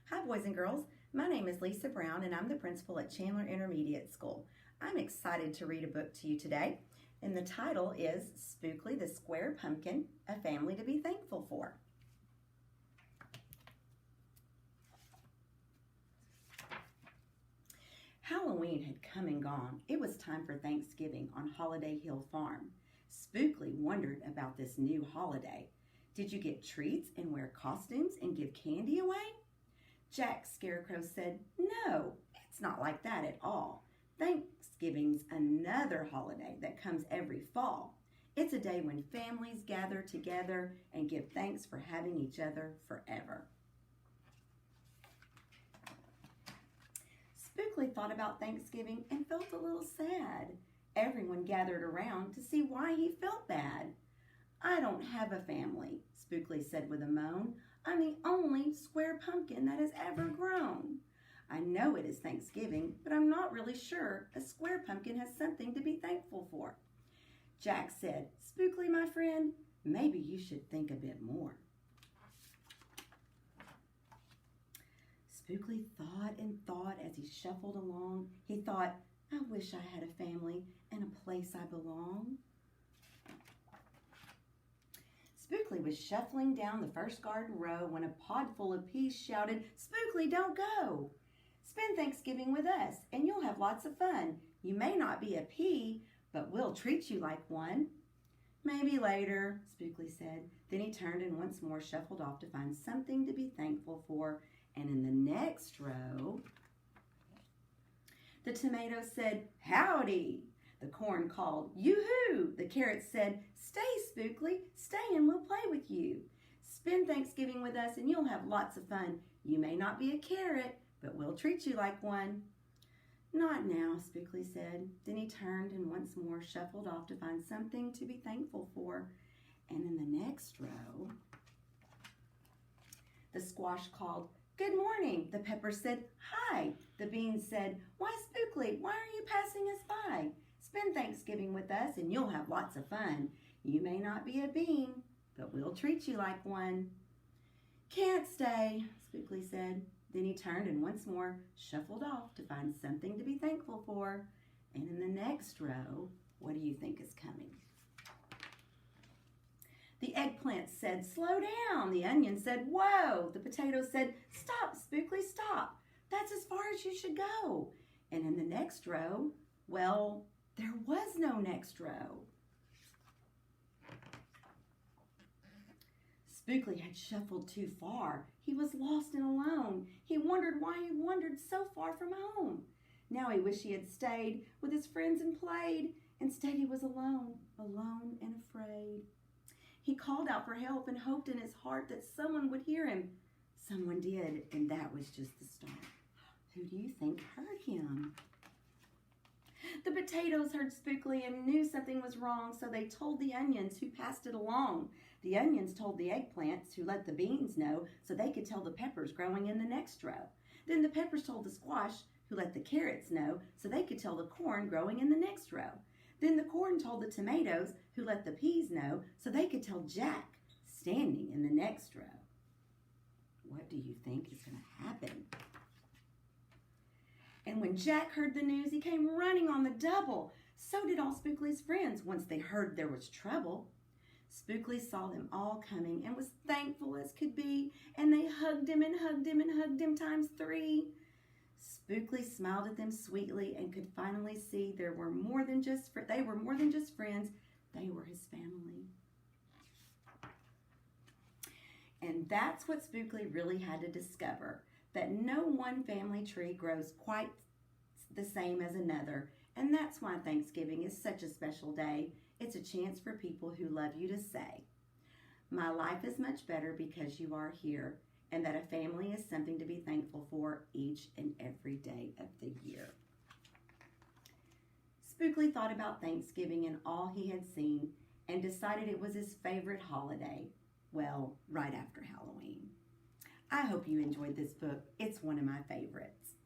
Hi, boys and girls. My name is Lisa Brown, and I'm the principal at Chandler Intermediate School. I'm excited to read a book to you today, and the title is Spookley, the Square Pumpkin, A Family to be Thankful For. Halloween had come and gone. It was time for Thanksgiving on Holiday Hill Farm. Spookley wondered about this new holiday. Did you get treats and wear costumes and give candy away? Jack Scarecrow said, "No, it's not like that at all. Thanksgiving's another holiday that comes every fall. It's a day when families gather together and give thanks for having each other forever." Spookley thought about Thanksgiving and felt a little sad. Everyone gathered around to see why he felt bad. "I don't have a family," Spookley said with a moan. "I'm the only square pumpkin that has ever grown. I know it is Thanksgiving, but I'm not really sure a square pumpkin has something to be thankful for." Jack said, "Spookley, my friend, maybe you should think a bit more." Spookley thought and thought as he shuffled along. He thought, "I wish I had a family and a place I belong." Spookley was shuffling down the first garden row when a pod full of peas shouted, "Spookley, don't go! Spend Thanksgiving with us and you'll have lots of fun. You may not be a pea, but we'll treat you like one." "Maybe later," Spookley said. Then he turned and once more shuffled off to find something to be thankful for. And in the next row, the tomato said, "Howdy." The corn called, "Yoo-hoo." The carrot said, "Stay, Spookley, stay and we'll play with you. Spend Thanksgiving with us and you'll have lots of fun. You may not be a carrot, but we'll treat you like one." "Not now," Spookley said. Then he turned and once more shuffled off to find something to be thankful for. And in the next row, the squash called, "Good morning." The pepper said, "Hi." The beans said, "Why, Spookley, why are you passing us by? Spend Thanksgiving with us and you'll have lots of fun. You may not be a bean, but we'll treat you like one." "Can't stay," Spookley said. Then he turned and once more shuffled off to find something to be thankful for. And in the next row, what do you think is coming? The eggplant said, "Slow down." The onion said, "Whoa." The potato said, "Stop, Spookley, stop. That's as far as you should go." And in the next row, well, there was no next row. Spookley had shuffled too far. He was lost and alone. He wondered why he wandered so far from home. Now he wished he had stayed with his friends and played. Instead, he was alone and afraid. He called out for help and hoped in his heart that someone would hear him. Someone did, and that was just the start. Who do you think heard him? The potatoes heard Spookley and knew something was wrong, so they told the onions, who passed it along. The onions told the eggplants, who let the beans know, so they could tell the peppers growing in the next row. Then the peppers told the squash, who let the carrots know, so they could tell the corn growing in the next row. Then the corn told the tomatoes, who let the peas know, so they could tell Jack, standing in the next row. What do you think is going to happen? And when Jack heard the news, he came running on the double. So did all Spookley's friends once they heard there was trouble. Spookley saw them all coming and was thankful as could be, and they hugged him and hugged him and hugged him times 3. Spookley smiled at them sweetly and could finally see they were more than just friends. They were his family. And that's what Spookley really had to discover, that no one family tree grows quite the same as another. And that's why Thanksgiving is such a special day. It's a chance for people who love you to say, "My life is much better because you are here," and that a family is something to be thankful for each and every day of the year. Spookley thought about Thanksgiving and all he had seen and decided it was his favorite holiday. Well, right after Halloween. I hope you enjoyed this book. It's one of my favorites.